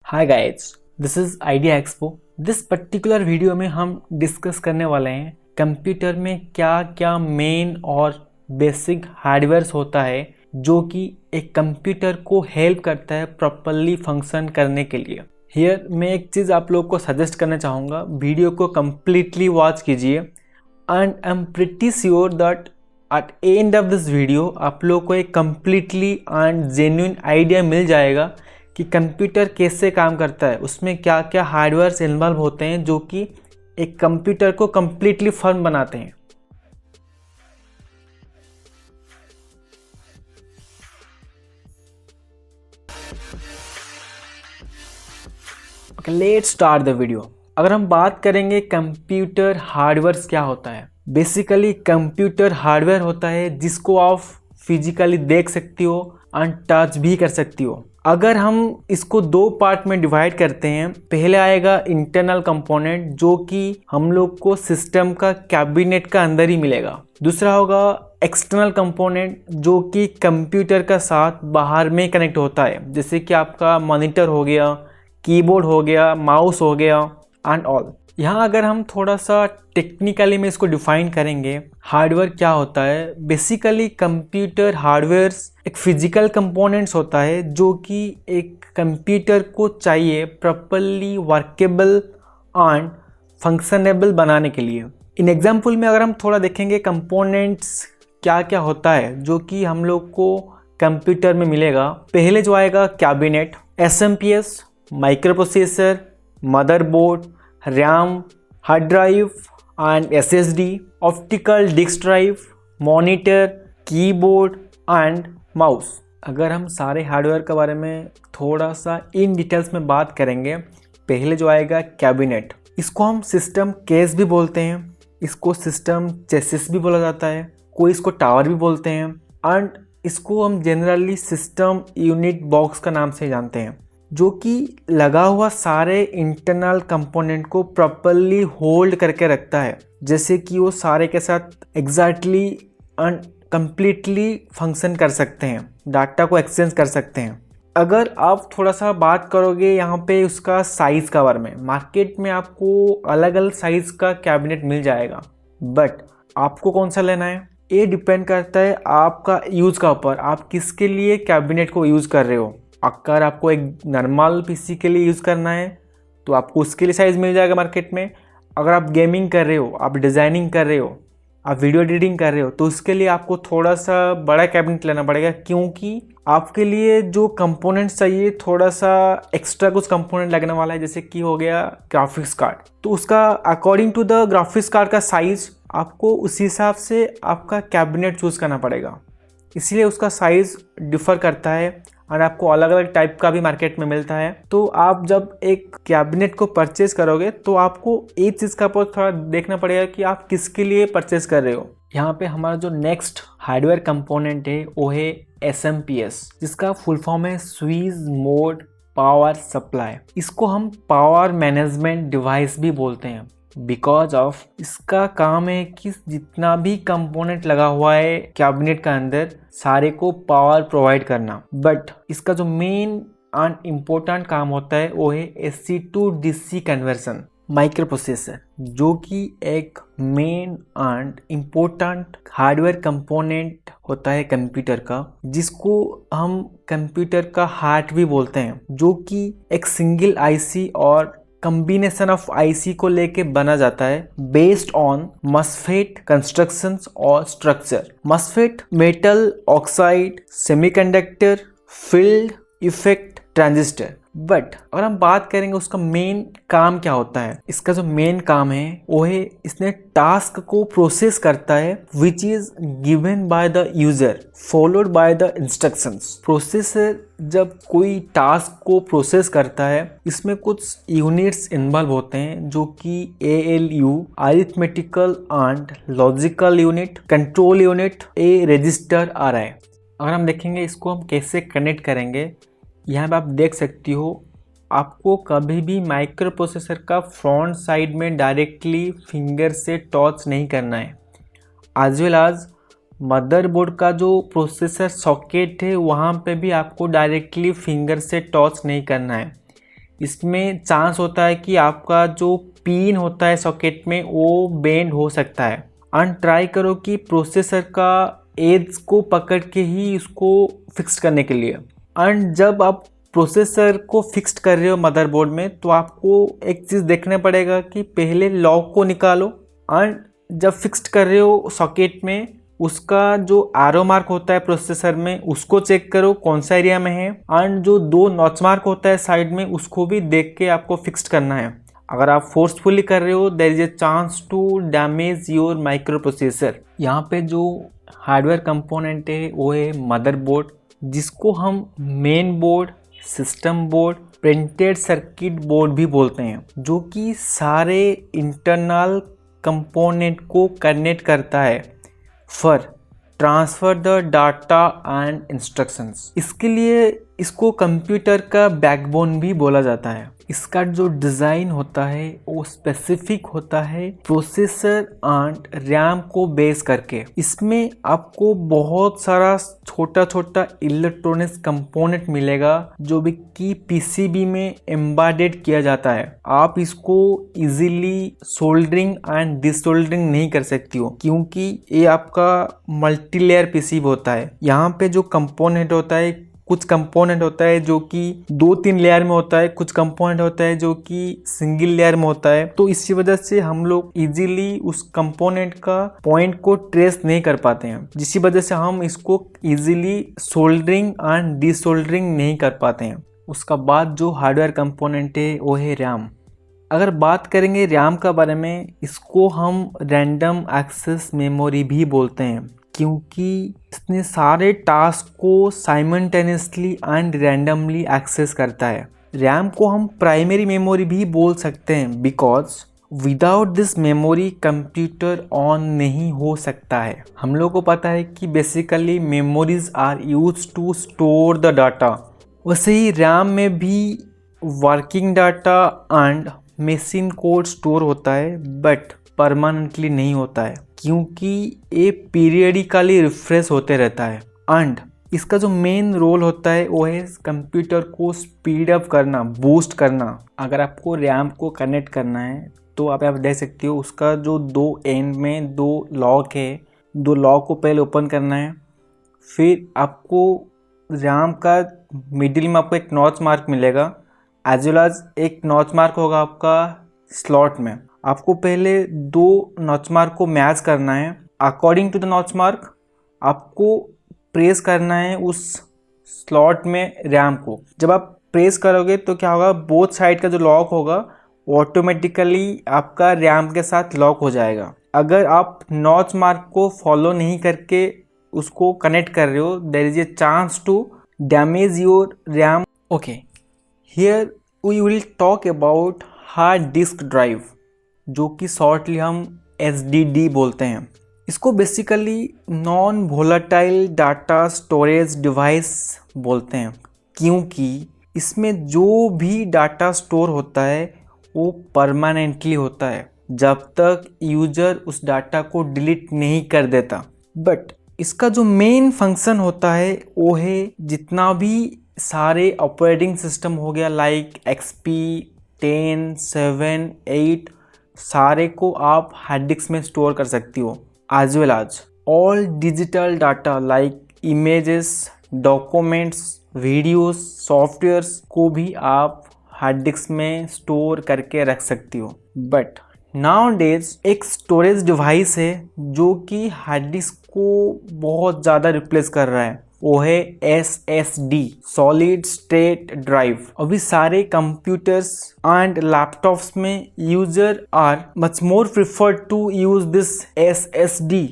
Hi guys, this is idea expo. This particular video में हम discuss करने वाले हैं कंप्यूटर में क्या क्या मेन और बेसिक हार्डवेयर्स होता है जो कि एक कंप्यूटर को हेल्प करता है प्रॉपरली फंक्शन करने के लिए। हियर मैं एक चीज़ आप लोग को सजेस्ट करना चाहूँगा, वीडियो को कम्प्लीटली वॉच कीजिए and I am pretty sure that at end of this video आप लोग को एक कम्प्लीटली एंड जेन्युइन आइडिया मिल जाएगा कि कंप्यूटर कैसे काम करता है, उसमें क्या क्या हार्डवेयर्स इन्वॉल्व होते हैं जो कि एक कंप्यूटर को कम्प्लीटली फन बनाते हैं। Okay, let's start the video. अगर हम बात करेंगे कंप्यूटर हार्डवेयर्स क्या होता है, बेसिकली कंप्यूटर हार्डवेयर होता है जिसको आप फिजिकली देख सकती हो एंड टच भी कर सकती हो। अगर हम इसको दो पार्ट में डिवाइड करते हैं, पहले आएगा इंटरनल कंपोनेंट जो कि हम लोग को सिस्टम का कैबिनेट का अंदर ही मिलेगा। दूसरा होगा एक्सटर्नल कंपोनेंट जो कि कंप्यूटर का साथ बाहर में कनेक्ट होता है, जैसे कि आपका मॉनिटर हो गया, कीबोर्ड हो गया, माउस हो गया एंड ऑल। यहाँ अगर हम थोड़ा सा टेक्निकली में इसको डिफाइन करेंगे, हार्डवेयर क्या होता है। बेसिकली कंप्यूटर हार्डवेयर्स एक फिजिकल कंपोनेंट्स होता है जो कि एक कंप्यूटर को चाहिए प्रॉपरली वर्केबल एंड फंक्शनेबल बनाने के लिए। इन एग्जाम्पल में अगर हम थोड़ा देखेंगे कंपोनेंट्स क्या क्या होता है जो कि हम लोग को कंप्यूटर में मिलेगा। पहले जो आएगा cabinet, SMPS, micro processor, motherboard, RAM, hard drive and SSD, optical disk drive, monitor, keyboard and mouse. अगर हम सारे हार्डवेयर के बारे में थोड़ा सा इन डिटेल्स में बात करेंगे, पहले जो आएगा कैबिनेट, इसको हम सिस्टम केस भी बोलते हैं, इसको सिस्टम चेसिस भी बोला जाता है, कोई इसको टावर भी बोलते हैं एंड इसको हम जनरली सिस्टम यूनिट बॉक्स का नाम से जानते हैं, जो कि लगा हुआ सारे इंटरनल कंपोनेंट को प्रॉपरली होल्ड करके रखता है, जैसे कि वो सारे के साथ एग्जैक्टली एंड कंप्लीटली फंक्शन कर सकते हैं, डाटा को एक्सचेंज कर सकते हैं। अगर आप थोड़ा सा बात करोगे यहाँ पे उसका साइज़ का बारे में, मार्केट में आपको अलग अलग साइज़ का कैबिनेट मिल जाएगा, बट आपको कौन सा लेना है ये डिपेंड करता है आपका यूज़ का ऊपर, आप किसके लिए कैबिनेट को यूज़ कर रहे हो। अगर आपको एक नॉर्मल पीसी के लिए यूज़ करना है तो आपको उसके लिए साइज़ मिल जाएगा मार्केट में। अगर आप गेमिंग कर रहे हो, आप डिज़ाइनिंग कर रहे हो, आप वीडियो एडिटिंग कर रहे हो, तो उसके लिए आपको थोड़ा सा बड़ा कैबिनेट लेना पड़ेगा, क्योंकि आपके लिए जो कंपोनेंट्स चाहिए थोड़ा सा एक्स्ट्रा कुछ कंपोनेंट लगने वाला है, जैसे कि हो गया ग्राफिक्स कार्ड। तो उसका according to the graphics card का साइज़ आपको उसी हिसाब से आपका कैबिनेट चूज़ करना पड़ेगा, इसलिए उसका साइज़ डिफ़र करता है और आपको अलग अलग टाइप का भी मार्केट में मिलता है। तो आप जब एक कैबिनेट को परचेज करोगे तो आपको एक चीज़ का थोड़ा देखना पड़ेगा कि आप किसके लिए परचेज कर रहे हो। यहाँ पे हमारा जो नेक्स्ट हार्डवेयर कंपोनेंट है वो है SMPS, जिसका फुल फॉर्म है स्विच मोड पावर सप्लाई। इसको हम पावर मैनेजमेंट डिवाइस भी बोलते हैं, बिकॉज ऑफ इसका काम है कि जितना भी कंपोनेंट लगा हुआ है कैबिनेट का अंदर सारे को पावर प्रोवाइड करना। बट इसका जो मेन एंड इम्पोर्टेंट काम होता है वो है AC to DC conversion. Micro processor जो कि एक main and important hardware component होता है कंप्यूटर का, जिसको हम कंप्यूटर का हार्ट भी बोलते हैं, जो कि एक सिंगल IC और कम्बिनेशन ऑफ IC को लेके बना जाता है बेस्ड ऑन मॉसफेट कंस्ट्रक्शंस और structure. MOSFET metal oxide, semiconductor, field effect transistor. But अगर हम बात करेंगे उसका मेन काम क्या होता है, इसका जो मेन काम है वो है इसने टास्क को प्रोसेस करता है which is given by the user followed by the instructions. Processor जब कोई टास्क को प्रोसेस करता है, इसमें कुछ यूनिट्स इन्वॉल्व होते हैं जो कि ALU arithmetical and logical unit, control unit, a register आ रहा है। अगर हम देखेंगे इसको हम कैसे कनेक्ट करेंगे, यहाँ पे आप देख सकती हो, आपको कभी भी माइक्रो प्रोसेसर का फ्रंट साइड में डायरेक्टली फिंगर से टच नहीं करना है। एज वेल एज मदरबोर्ड का जो प्रोसेसर सॉकेट है वहाँ पे भी आपको डायरेक्टली फिंगर से टच नहीं करना है। इसमें चांस होता है कि आपका जो पिन होता है सॉकेट में वो बेंड हो सकता है। एंड ट्राई करो कि प्रोसेसर का एज को पकड़ के ही उसको फिक्स करने के लिए। एंड जब आप प्रोसेसर को फिक्स कर रहे हो मदरबोर्ड में, तो आपको एक चीज़ देखना पड़ेगा कि पहले लॉक को निकालो एंड जब फिक्स्ड कर रहे हो सॉकेट में उसका जो एरो मार्क होता है प्रोसेसर में उसको चेक करो कौन सा एरिया में है। एंड जो 2 नॉच मार्क होता है साइड में उसको भी देख के आपको फिक्स्ड करना है। अगर आप फोर्सफुली कर रहे हो there is a chance to damage your microprocessor. यहाँ पे जो हार्डवेयर कंपोनेंट है वो है मदरबोर्ड, जिसको हम main board, system board, printed circuit board भी बोलते हैं, जो कि सारे इंटरनल कंपोनेंट को कनेक्ट करता है for transfer the data and instructions. इसके लिए इसको कंप्यूटर का बैकबोन भी बोला जाता है। इसका जो डिज़ाइन होता है वो स्पेसिफिक होता है प्रोसेसर एंड रैम को बेस करके। इसमें आपको बहुत सारा छोटा छोटा इलेक्ट्रॉनिक्स कंपोनेंट मिलेगा जो भी कि पीसीबी में एम्बेडेड किया जाता है। आप इसको इजीली सोल्डरिंग एंड डिसोल्डरिंग नहीं कर सकती हो, क्योंकि ये आपका मल्टी लेयर पीसीबी होता है। यहाँ पे जो कंपोनेंट होता है, कुछ कंपोनेंट होता है जो कि 2-3 लेयर में होता है, कुछ कंपोनेंट होता है जो कि सिंगल लेयर में होता है। तो इसी वजह से हम लोग इजीली उस कंपोनेंट का पॉइंट को ट्रेस नहीं कर पाते हैं, जिसकी वजह से हम इसको इजीली सोल्डरिंग एंड डिसोल्डरिंग नहीं कर पाते हैं। उसका बाद जो हार्डवेयर कंपोनेंट है वो है रैम। अगर बात करेंगे रैम का बारे में, इसको हम रैंडम एक्सेस मेमोरी भी बोलते हैं, क्योंकि इसने सारे टास्क को साइमल्टेनियसली एंड रैंडमली एक्सेस करता है। रैम को हम प्राइमरी मेमोरी भी बोल सकते हैं, because without this memory computer on नहीं हो सकता है। हम लोग को पता है कि basically memories are use to store the data, वैसे ही रैम में भी working data and machine code store होता है, बट परमानेंटली नहीं होता है, क्योंकि ये पीरियडिकली रिफ्रेश होते रहता है। एंड इसका जो मेन रोल होता है वो है कंप्यूटर को स्पीड अप करना, बूस्ट करना। अगर आपको रैम को कनेक्ट करना है तो आप देख सकते हो उसका जो 2 एंड में 2 लॉक है, 2 लॉक को पहले ओपन करना है, फिर आपको रैम का मिडिल में आपको एक नॉच मार्क मिलेगा, एज वेल एज एक नॉच मार्क होगा आपका स्लॉट में। आपको पहले 2 नॉच मार्क को मैच करना है। According to the notch mark आपको प्रेस करना है उस स्लॉट में रैम को। जब आप प्रेस करोगे तो क्या होगा, बोथ साइड का जो लॉक होगा ऑटोमेटिकली आपका रैम के साथ लॉक हो जाएगा। अगर आप नॉच मार्क को फॉलो नहीं करके उसको कनेक्ट कर रहे हो, there is a chance to damage your RAM. Okay, here we will talk about hard disk drive, जो कि शॉर्टली हम SSD बोलते हैं। इसको basically non volatile data storage device बोलते हैं, क्योंकि इसमें जो भी डाटा स्टोर होता है वो परमानेंटली होता है जब तक यूजर उस डाटा को डिलीट नहीं कर देता। बट इसका जो मेन फंक्शन होता है वो है जितना भी सारे ऑपरेटिंग सिस्टम हो गया, लाइक XP 10, 7, 8, सारे को आप हार्ड डिस्क में स्टोर कर सकती हो। As well as all digital data like images, documents, videos, softwares को भी आप हार्ड डिस्क में स्टोर करके रख सकती हो। बट नाउअडेज एक स्टोरेज डिवाइस है जो कि हार्ड डिस्क को बहुत ज़्यादा रिप्लेस कर रहा है, वो है SSD, सॉलिड स्टेट ड्राइव। अभी सारे कंप्यूटर्स एंड लैपटॉप्स में user are much more preferred to use this SSD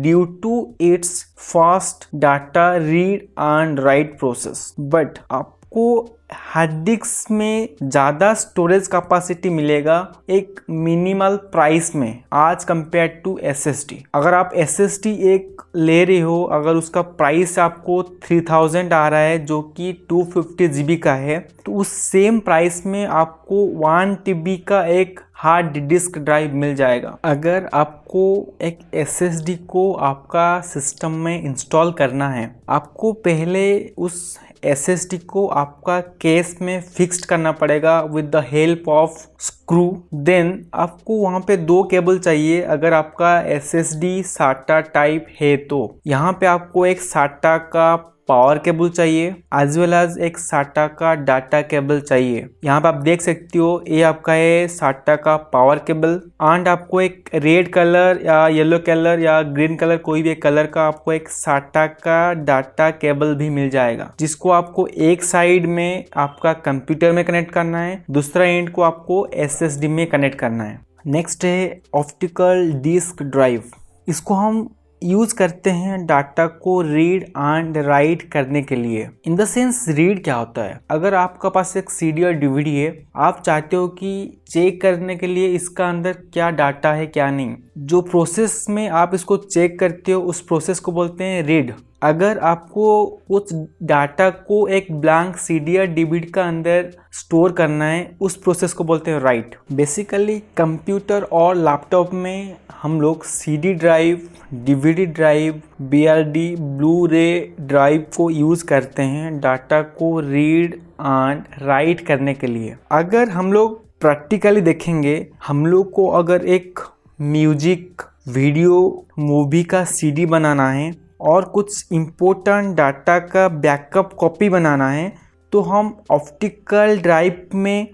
due to its fast data read and write process. But आपको हार्ड डिस्क में ज़्यादा स्टोरेज कैपेसिटी मिलेगा एक मिनिमल प्राइस में आज कंपेयर टू SSD। अगर आप SSD एक ले रहे हो, अगर उसका प्राइस आपको 3000 आ रहा है जो कि 250 GB का है, तो उस सेम प्राइस में आपको 1 TB का एक हार्ड डिस्क ड्राइव मिल जाएगा। अगर आपको एक SSD को आपका सिस्टम में इंस्टॉल करना है, आपको पहले उस SSD को आपका केस में फिक्स्ड करना पड़ेगा with the help of screw. Then आपको वहाँ पे 2 केबल चाहिए अगर आपका SSD SATA टाइप है तो। यहाँ पे आपको एक SATA का पावर केबल चाहिए एज वेल एज एक SATA का डाटा केबल चाहिए। यहाँ पे आप देख सकते हो ये आपका है SATA का पावर केबल एंड आपको एक रेड कलर या येलो कलर या ग्रीन कलर कोई भी कलर का आपको एक SATA का डाटा केबल भी मिल जाएगा, जिसको आपको एक साइड में आपका कंप्यूटर में कनेक्ट करना है, दूसरा एंड को आपको SSD में कनेक्ट करना है। नेक्स्ट है ऑप्टिकल डिस्क ड्राइव। इसको हम यूज करते हैं डाटा को रीड एंड राइट करने के लिए। इन द सेंस रीड क्या होता है, अगर आपका पास एक CD और DVD है, आप चाहते हो कि चेक करने के लिए इसका अंदर क्या डाटा है क्या नहीं, जो प्रोसेस में आप इसको चेक करते हो उस प्रोसेस को बोलते हैं रीड। अगर आपको उस डाटा को एक ब्लैंक CD या DVD का अंदर स्टोर करना है उस प्रोसेस को बोलते हैं राइट। बेसिकली कंप्यूटर और लैपटॉप में हम लोग CD drive, DVD drive, BRD blue रे ड्राइव को यूज करते हैं डाटा को रीड एंड राइट करने के लिए। अगर हम लोग प्रैक्टिकली देखेंगे, हम लोग को अगर एक म्यूजिक, वीडियो, मूवी का CD बनाना है और कुछ इम्पोर्टेंट डाटा का बैकअप कॉपी बनाना है तो हम ऑप्टिकल ड्राइव में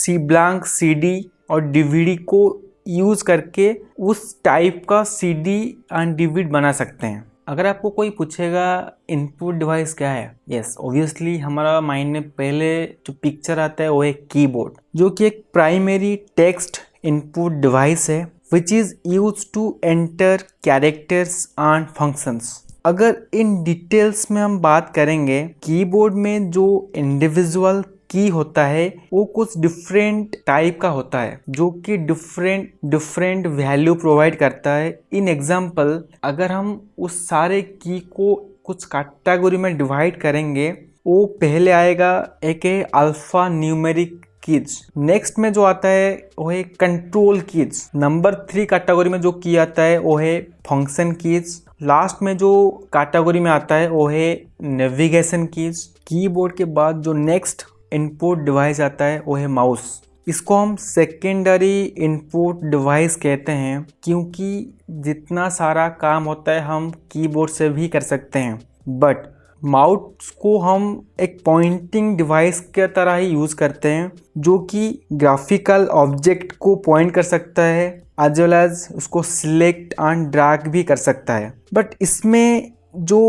ब्लैंक CD और DVD को यूज करके उस टाइप का CD एंड DVD बना सकते हैं। अगर आपको कोई पूछेगा इनपुट डिवाइस क्या है, यस ऑब्वियसली हमारा माइंड में पहले जो पिक्चर आता है वो है कीबोर्ड, जो कि एक प्राइमरी टेक्स्ट इनपुट डिवाइस है which is use to enter characters and functions. अगर इन डिटेल्स में हम बात करेंगे, कीबोर्ड में जो इंडिविजुअल की होता है वो कुछ डिफरेंट टाइप का होता है जो कि डिफरेंट वैल्यू प्रोवाइड करता है। इन एग्जांपल अगर हम उस सारे की को कुछ कैटेगरी में डिवाइड करेंगे, वो पहले आएगा एक है अल्फा न्यूमेरिक कीज, नेक्स्ट में जो आता है वो है कंट्रोल कीज, नंबर 3 कैटेगरी में जो की आता है वो है फंक्शन कीज, लास्ट में जो कैटेगरी में आता है वो है नेविगेशन कीज। कीबोर्ड के बाद जो नेक्स्ट इनपुट डिवाइस आता है वो है माउस। इसको हम सेकेंडरी इनपुट डिवाइस कहते हैं क्योंकि जितना सारा काम होता है हम कीबोर्ड से भी कर सकते हैं, बट माउस को हम एक पॉइंटिंग डिवाइस के तरह ही यूज करते हैं जो कि ग्राफिकल ऑब्जेक्ट को पॉइंट कर सकता है एज वेल एज उसको सिलेक्ट एंड ड्रैग भी कर सकता है। बट इसमें जो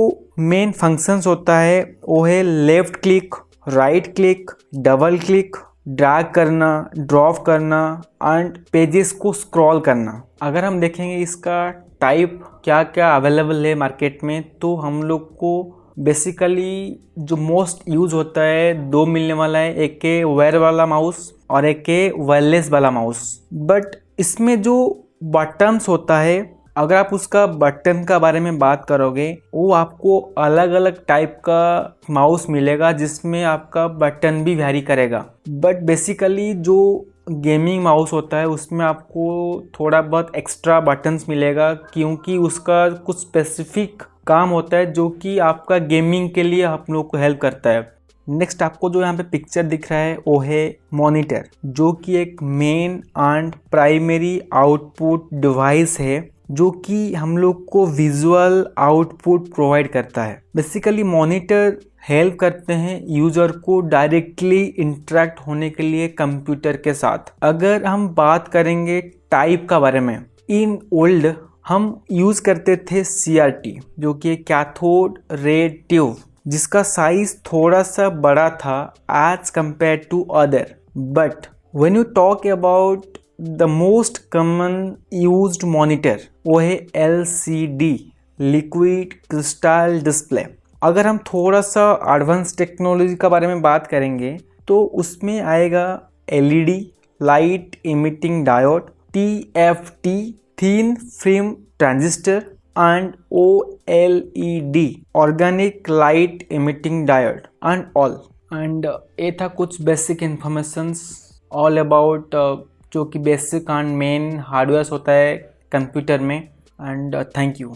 मेन फंक्शंस होता है वो है left click, right click, double click, drag करना, ड्रॉप करना एंड पेजेस को स्क्रॉल करना। अगर हम देखेंगे इसका टाइप क्या क्या अवेलेबल है मार्केट में, तो हम लोग को बेसिकली जो मोस्ट यूज होता है 2 मिलने वाला है, एक है वायर वाला माउस और एक है वायरलेस वाला माउस। बट इसमें जो बटन्स होता है, अगर आप उसका बटन का बारे में बात करोगे, वो आपको अलग अलग टाइप का माउस मिलेगा जिसमें आपका बटन भी वैरी करेगा। बट बेसिकली जो गेमिंग माउस होता है उसमें आपको थोड़ा बहुत एक्स्ट्रा बटन्स मिलेगा क्योंकि उसका कुछ स्पेसिफिक काम होता है जो कि आपका गेमिंग के लिए आप लोग को हेल्प करता है। नेक्स्ट आपको जो यहाँ पे पिक्चर दिख रहा है वो है मॉनिटर, जो कि एक main and primary output device है जो कि हम लोग को विजुअल आउटपुट प्रोवाइड करता है। बेसिकली मॉनिटर हेल्प करते हैं यूजर को डायरेक्टली इंटरेक्ट होने के लिए कंप्यूटर के साथ। अगर हम बात करेंगे टाइप का बारे में, इन ओल्ड हम यूज करते थे CRT जो कि कैथोड रे ट्यूब, जिसका साइज थोड़ा सा बड़ा था as compare to other. But when you talk about the most common used monitor, वो है LCD, लिक्विड क्रिस्टल डिस्प्ले। अगर हम थोड़ा सा एडवांस टेक्नोलॉजी का बारे में बात करेंगे तो उसमें आएगा LED, light emitting diode, TFT, thin film transistor and OLED, organic light emitting diode and all. And ये था कुछ बेसिक इन्फॉर्मेशंस ऑल अबाउट जो कि बेसिक एंड मेन हार्डवेयर होता है कंप्यूटर में। And thank you.